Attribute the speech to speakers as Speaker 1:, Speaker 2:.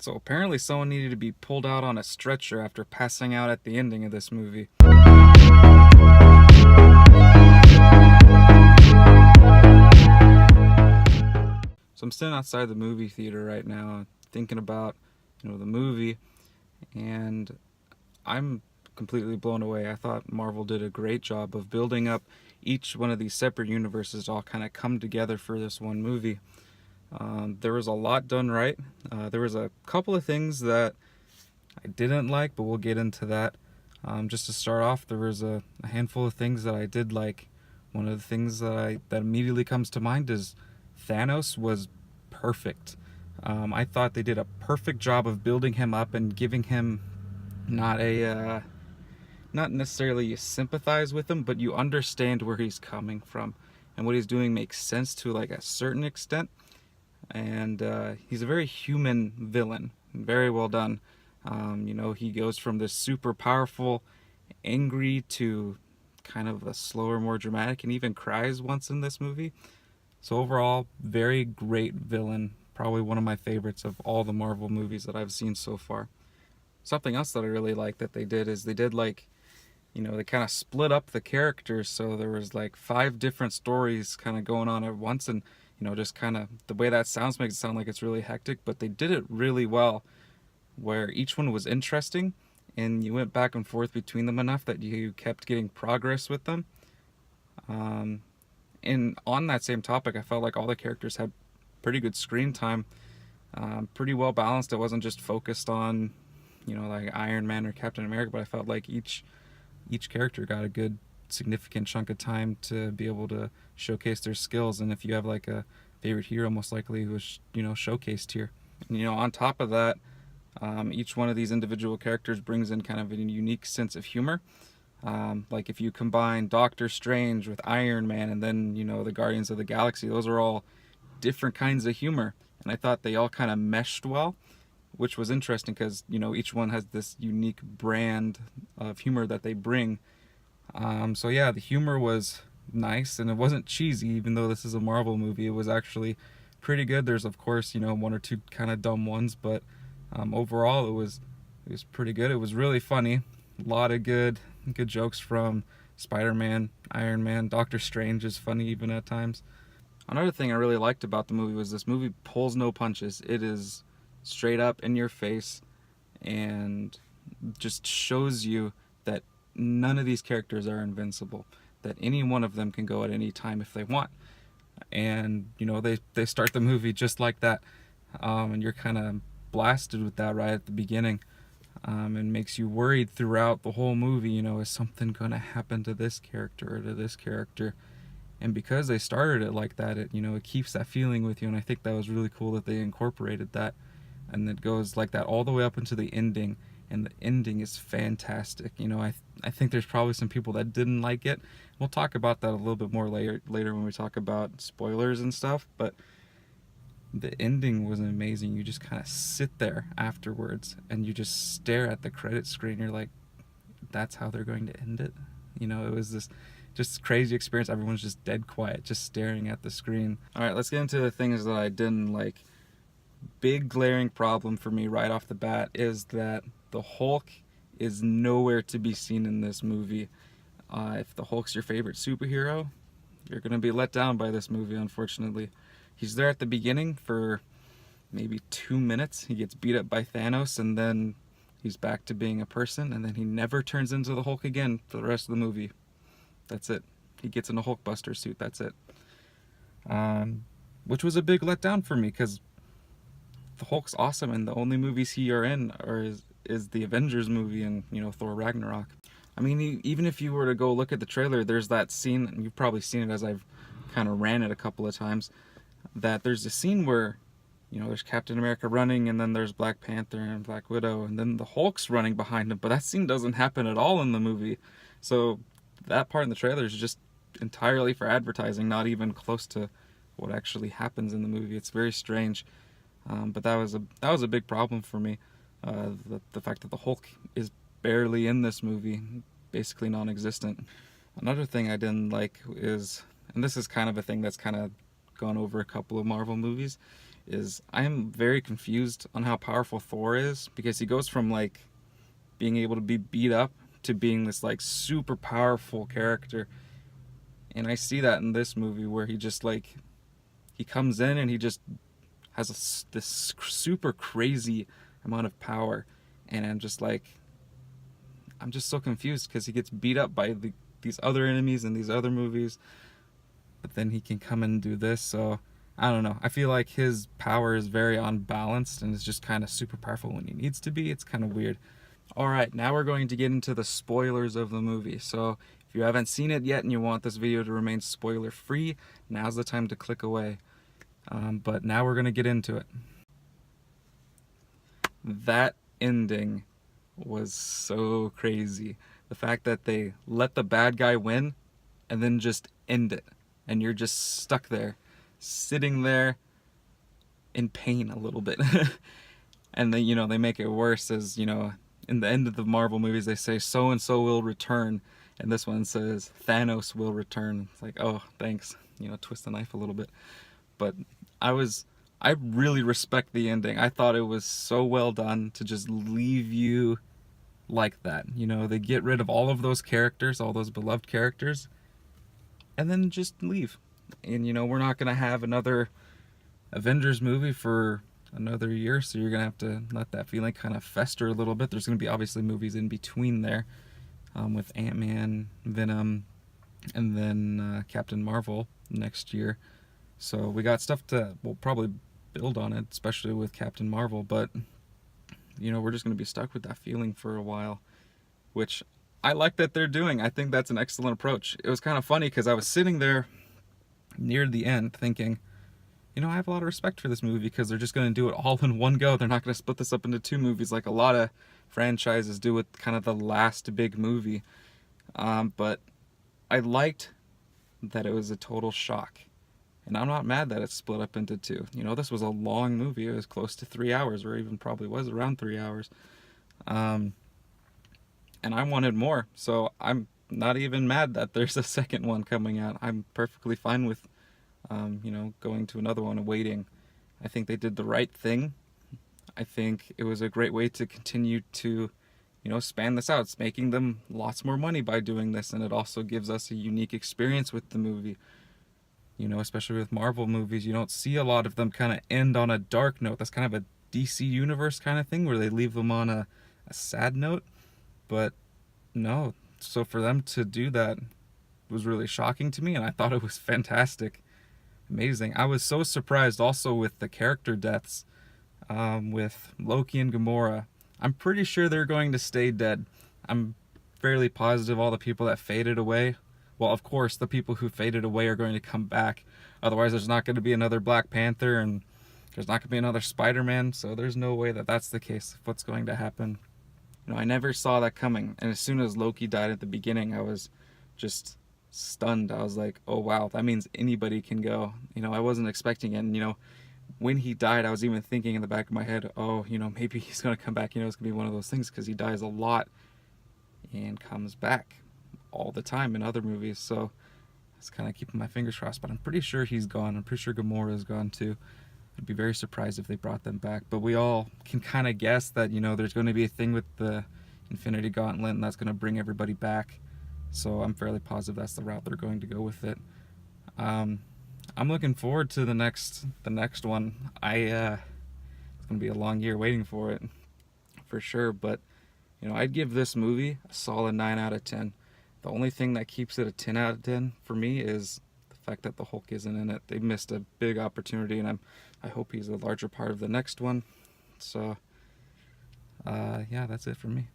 Speaker 1: So apparently someone needed to be pulled out on a stretcher after passing out at the ending of this movie. So I'm sitting outside the movie theater right now thinking about, the movie, and I'm completely blown away. I thought Marvel did a great job of building up each one of these separate universes to all kind of come together for this one movie. There was a lot done right. There was a couple of things that I didn't like, but we'll get into that. Just to start off, there was a handful of things that I did like. One of the things that immediately comes to mind is Thanos was perfect. I thought they did a perfect job of building him up and giving him not necessarily you sympathize with him, but you understand where he's coming from, and what he's doing makes sense to like a certain extent. And he's a very human villain, very well done. He goes from this super powerful, angry to kind of a slower, more dramatic, and even cries once in this movie. So overall, very great villain. Probably one of my favorites of all the Marvel movies that I've seen so far. Something else that I really like that they did is they did they kind of split up the characters. So there was like 5 different stories kind of going on at once, and just kind of the way that sounds makes it sound like it's really hectic, but they did it really well, where each one was interesting and you went back and forth between them enough that you kept getting progress with them. And on that same topic, I felt like all the characters had pretty good screen time, pretty well balanced. It wasn't just focused on, like Iron Man or Captain America, but I felt like each character got a good significant chunk of time to be able to showcase their skills. And if you have like a favorite hero, most likely who was showcased here. And on top of that, each one of these individual characters brings in kind of a unique sense of humor. Like if you combine Doctor Strange with Iron Man and then the Guardians of the Galaxy, those are all different kinds of humor, and I thought they all kind of meshed well, which was interesting because each one has this unique brand of humor that they bring. So yeah, the humor was nice, and it wasn't cheesy. Even though this is a Marvel movie, it was actually pretty good. There's of course 1 or 2 kind of dumb ones, but overall it was pretty good. It was really funny. A lot of good jokes from Spider-Man, Iron Man, Doctor Strange is funny even at times. Another thing I really liked about the movie was this movie pulls no punches. It is straight up in your face and just shows you that none of these characters are invincible, that any one of them can go at any time if they want. And they start the movie just like that, and you're kind of blasted with that right at the beginning, and makes you worried throughout the whole movie. Is something going to happen to this character or to this character? And because they started it like that, it keeps that feeling with you. And I think that was really cool that they incorporated that, and it goes like that all the way up into the ending. And the ending is fantastic. I think there's probably some people that didn't like it. We'll talk about that a little bit more later when we talk about spoilers and stuff. But the ending was amazing. You just kind of sit there afterwards and you just stare at the credit screen. You're like, that's how they're going to end it? It was this just crazy experience. Everyone's just dead quiet, just staring at the screen. All right, let's get into the things that I didn't like. Big glaring problem for me right off the bat is that the Hulk is nowhere to be seen in this movie. If the Hulk's your favorite superhero, you're going to be let down by this movie, unfortunately. He's there at the beginning for maybe 2 minutes. He gets beat up by Thanos, and then he's back to being a person, and then he never turns into the Hulk again for the rest of the movie. That's it. He gets in a Hulkbuster suit. That's it. Which was a big letdown for me, because the Hulk's awesome, and the only movies he are in is the Avengers movie and Thor Ragnarok. I mean, even if you were to go look at the trailer, there's that scene, and you've probably seen it as I've kind of ran it a couple of times, that there's a scene where there's Captain America running, and then there's Black Panther and Black Widow, and then the Hulk's running behind him, but that scene doesn't happen at all in the movie. So that part in the trailer is just entirely for advertising, not even close to what actually happens in the movie. It's very strange. But that was a big problem for me. The fact that the Hulk is barely in this movie, basically non-existent. Another thing I didn't like is, and this is kind of a thing that's kind of gone over a couple of Marvel movies, is I'm very confused on how powerful Thor is, because he goes from like being able to be beat up to being this like super powerful character. And I see that in this movie where he just like, he comes in and he just has this super crazy amount of power. And I'm just like, I'm just so confused because he gets beat up by these other enemies in these other movies, but then he can come and do this. So I don't know. I feel like his power is very unbalanced and is just kind of super powerful when he needs to be. It's kind of weird. All right, now we're going to get into the spoilers of the movie. So if you haven't seen it yet and you want this video to remain spoiler free, now's the time to click away. But now we're going to get into it. That ending was so crazy. The fact that they let the bad guy win and then just end it, and you're just stuck there, sitting there in pain a little bit. And then, they make it worse, as, in the end of the Marvel movies, they say so and so will return, and this one says Thanos will return. It's like, oh, thanks, twist the knife a little bit. But I really respect the ending. I thought it was so well done to just leave you like that. They get rid of all of those characters, all those beloved characters, and then just leave. And we're not gonna have another Avengers movie for another year, so you're gonna have to let that feeling kind of fester a little bit. There's gonna be obviously movies in between there, with Ant-Man, Venom, and then Captain Marvel next year. So we got stuff to, we'll probably build on it, especially with Captain Marvel, but we're just gonna be stuck with that feeling for a while, which I like that they're doing. I think that's an excellent approach. It was kind of funny because I was sitting there near the end thinking, I have a lot of respect for this movie because they're just going to do it all in one go. They're not going to split this up into two movies like a lot of franchises do with kind of the last big movie. But I liked that it was a total shock. And I'm not mad that it's split up into two. This was a long movie. It was close to 3 hours, or even probably was around 3 hours. And I wanted more. So I'm not even mad that there's a second one coming out. I'm perfectly fine with going to another one and waiting. I think they did the right thing. I think it was a great way to continue to, span this out. It's making them lots more money by doing this, and it also gives us a unique experience with the movie. Especially with Marvel movies, you don't see a lot of them kind of end on a dark note. That's kind of a DC Universe kind of thing where they leave them on a sad note. But no, so for them to do that was really shocking to me, and I thought it was fantastic. Amazing. I was so surprised also with the character deaths, with Loki and Gamora. I'm pretty sure they're going to stay dead. I'm fairly positive all the people that faded away, well, of course, the people who faded away are going to come back. Otherwise, there's not going to be another Black Panther, and there's not going to be another Spider-Man, so there's no way that that's the case of what's going to happen. I never saw that coming, and as soon as Loki died at the beginning, I was just stunned. I was like, oh wow, that means anybody can go. I wasn't expecting it, and when he died, I was even thinking in the back of my head, oh, maybe he's going to come back. It's going to be one of those things, because he dies a lot and comes back all the time in other movies, so I was kind of keeping my fingers crossed, but I'm pretty sure he's gone. I'm pretty sure Gamora is gone too. I'd be very surprised if they brought them back, but we all can kind of guess that, there's going to be a thing with the Infinity Gauntlet, and that's going to bring everybody back, so I'm fairly positive that's the route they're going to go with it. I'm looking forward to the next one. It's going to be a long year waiting for it, for sure, but, I'd give this movie a solid 9 out of 10. The only thing that keeps it a 10 out of 10 for me is the fact that the Hulk isn't in it. They missed a big opportunity, and I hope he's a larger part of the next one. So, yeah, that's it for me.